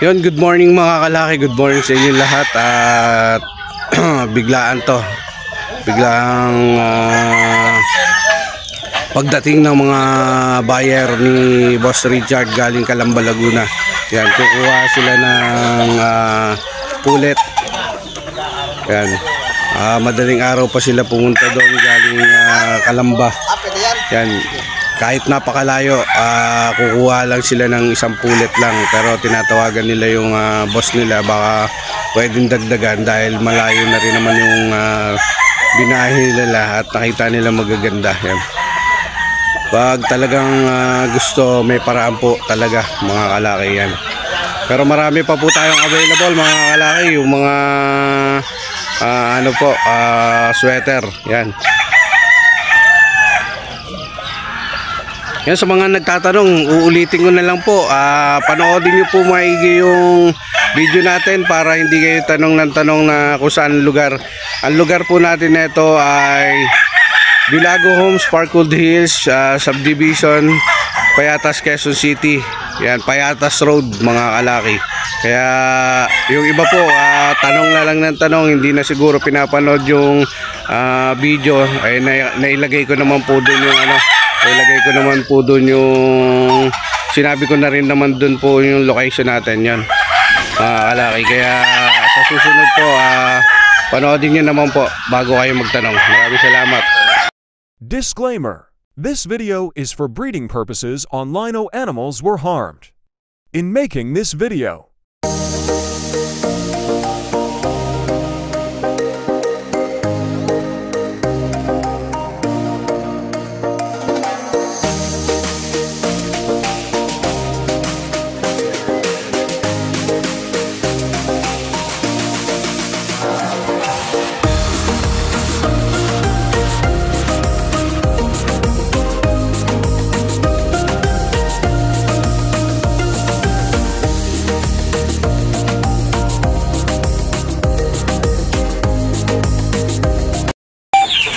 Yun, good morning mga kalaki, good morning sa inyo lahat. At biglaan to. Biglang pagdating ng mga buyer ni Boss Richard galing Calamba, Laguna. Yan, kukuha sila ng pulet. Yan. Madaling araw pa sila pumunta doon galing Calamba. Yan. Kahit napakalayo, kukuha lang sila ng isang pulet lang, pero tinatawagan nila yung boss nila baka pwedeng dagdagan dahil malayo na rin naman yung binahe nila at nakita nila magaganda. Yan. Pag talagang gusto, may paraan po talaga mga kalaki yan. Pero marami pa po tayong available mga kalaki, yung mga sweater. Yan. Yan, sa mga nagtatanong, uulitin ko na lang po, panoodin nyo po maigi yung video natin para hindi kayo tanong ng tanong na kung saan lugar. Ang lugar po natin nito ay Vilago Homes, Parkwood Hills, Subdivision, Payatas, Quezon City. Yan, Payatas Road mga kalaki. Kaya yung iba po, tanong na lang ng tanong, hindi na siguro pinapanood yung video. Ay nailagay ko naman po doon yung sinabi ko na rin naman doon po yung location natin yan kalaki. Kaya sa susunod po panoodin nyo naman po bago kayo magtanong. Maraming salamat. Disclaimer: this video is for breeding purposes on lino animals were harmed. In making this video,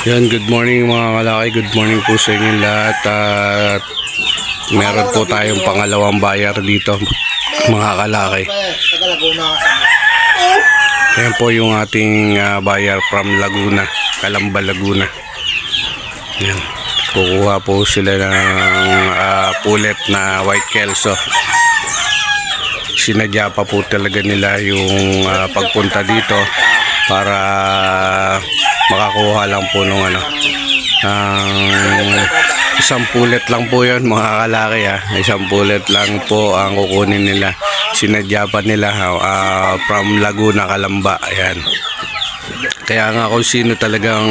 yan, good morning mga kalaki, good morning po sa inyo lahat. At meron po tayong pangalawang buyer dito mga kalaki. Yan po yung ating buyer from Laguna, Calamba, Laguna. Yan, kukuha po sila ng pulet na white kelso. Sinadya pa po talaga nila yung pagpunta dito para makakuha lang po nung isang pulet lang po yun mga kalaki. Isang pulet lang po ang kukunin nila. Sinadya pa nila from Laguna, Calamba. Ayan. Kaya nga kung sino talagang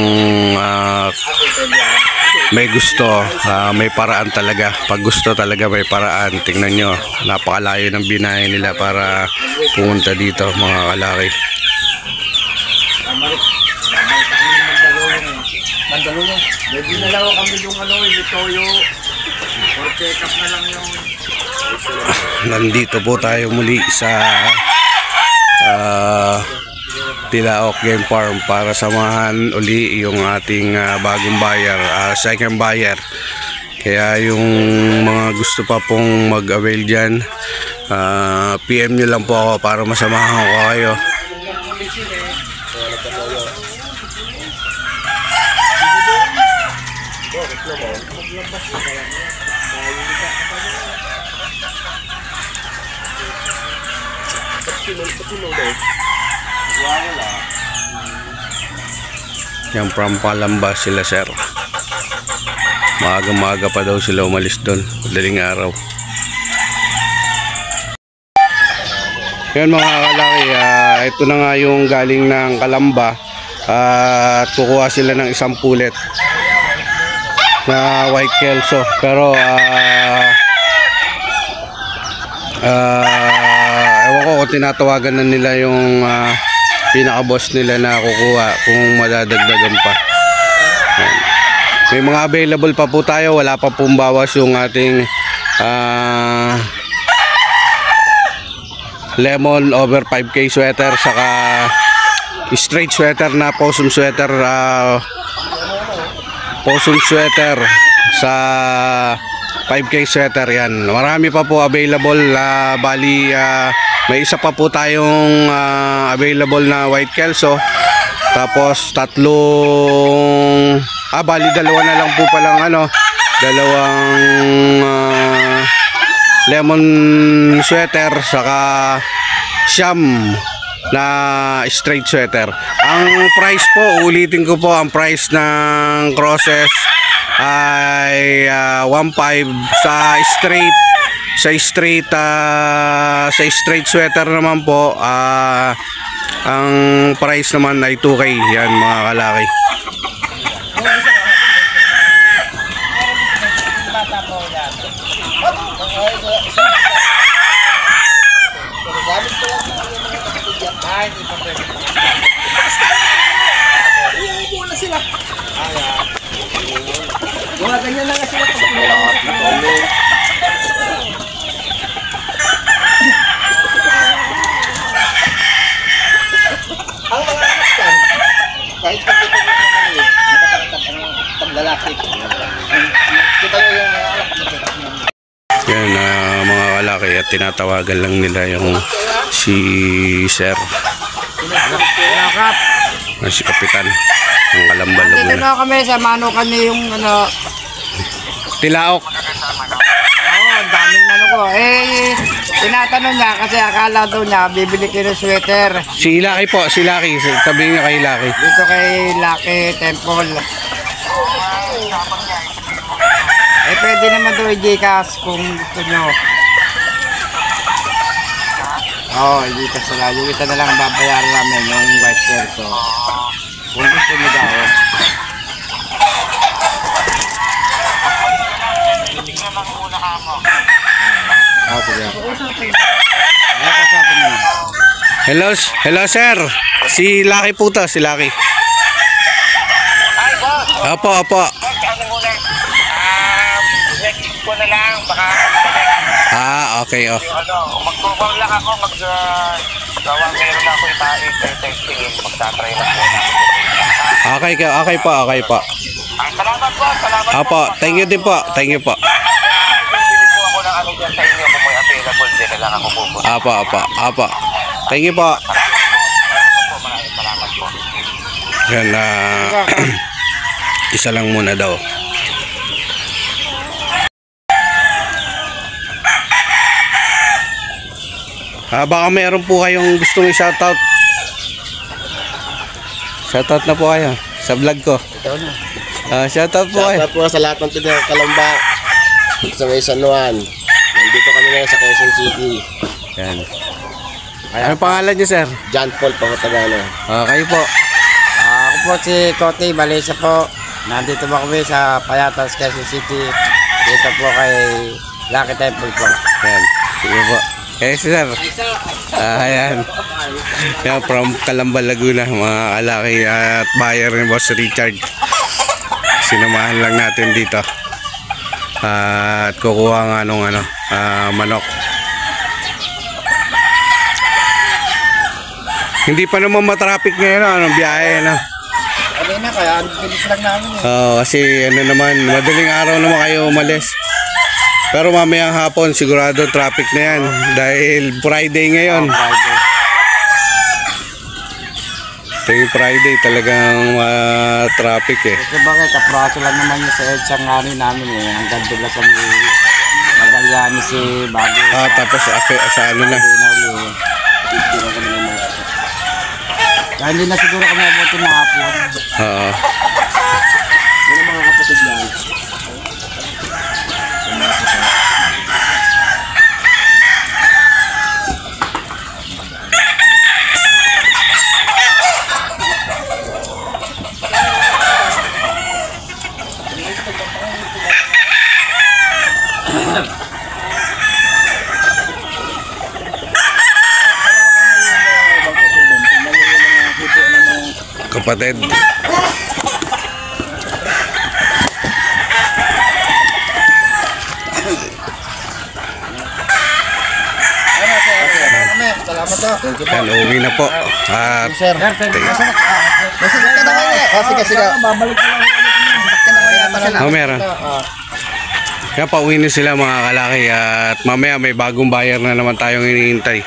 may gusto, may paraan talaga. Pag gusto talaga may paraan. Tingnan nyo, napakalayo ng binahe nila para pumunta dito mga kalaki. Mandaluyong. Pwede na lang kami yung yung toyo. Or check up na lang yung... Nandito po tayo muli sa Tilaok Game Farm para samahan uli yung ating bagong buyer, second buyer. Kaya yung mga gusto pa pong mag-avail dyan, PM nyo lang po ako para masamahan ko kayo. Yan, from Calamba sila sir. Maaga-maaga pa daw sila umalis doon, madaling araw. Yan mga kalaki, ito na nga yung galing ng Calamba. At kukuha sila ng isang pulet na white kelso. Pero ewan ko kung tinatawagan na nila yung pinaka-boss nila na kukuha kung madadagdagan pa. Yan. May mga available pa po tayo, wala pa pong bawas yung ating lemon over 5K sweater, saka straight sweater na possum sweater, sa 5K sweater. Yan, marami pa po available. Bali May isa pa po tayong available na white kelso. Tapos tatlong bali dalawa na lang po palang dalawang lemon sweater saka siyam na straight sweater. Ang price po, ulitin ko po, ang price ng crosses ay 1.5 sa straight sweater naman po. Ang price naman ay 2K. Yan mga kalaki. Mga ganyan lang sila. Ang mga anak yan, kahit pagkita nyo naman yun, nakakarating ang paglalaki. Kita nyo yung mga anak mo. Yan mga kalaki, at tinatawagan lang nila yung si Sir, si Kapitan ng Calamba, Dito Laguna. na kami sa Manukan niya yung Tilaok. ang daming ko. Tinatanong niya kasi akala daw niya bibili kayo ng sweater. Si Lucky po, si Lucky. Sabihin niyo kay Lucky. Dito kay Lucky Temple. Pwede naman daw i-Gcash kung gusto nyo. I-Gcash na lang. Yung isa na lang ang babayaran namin, yung white shirt. So, kung gusto nyo daw. Hello sir. Si Lucky po to, si Lucky. Opo. Ko na lang, baka Okay. magtubang lang ako, gawang meron na ako i-testingin, magtatry lang Okay po. Salamat po. Opo, thank you din po. Bibili po ako ng ano dyan sa inyo kung may available, dyan na lang ako pupunta. Opo. Thank you po. Salamat po. Yan, isa lang muna daw. Baka meron po kayong gustong i-shoutout. Shoutout na po kayo sa vlog ko. Shoutout po kayo. Shoutout po sa lahat ng tiga Calamba sa may San Juan. Nandito kami ngayon sa Quezon City. Yan. Ano pangalan niyo, sir? John Paul Pangutagano. Kayo po. Ako po si Kote Balesa po. Nandito po kami sa Payatas, Quezon City. Dito po kay Lucky Temple po. Yan. Sige po. Sir. Ayan. Yan, from Calamba, Laguna. Mga kalaki at buyer ni Boss Richard. Sinamahan lang natin dito. At kukuha nga nung manok. Hindi pa naman matraffic ngayon, biyahe na. Ano na kaya, bilis lang namin Kasi naman, madaling araw naman kayo umalis. Pero mamayang hapon, sigurado traffic na yan. Dahil Friday ngayon. Tuwing Friday talagang traffic eh. Kasi bakit, kapraso lang naman yung sa EDSA ng ano namin Ang ganda lang sa Magalyani si Bago. Tapos sa ano na. Kaya hindi na siguro kami abutin na hapon. Oo. Yan ang mga kapatid yan. Kapatid. Salamat po. Yan, uwi na po. At Sir, Sige. Babalik ko lang. meron. Kaya pauwi na sila mga kalaki. At mamaya may bagong buyer na naman tayong hinihintay.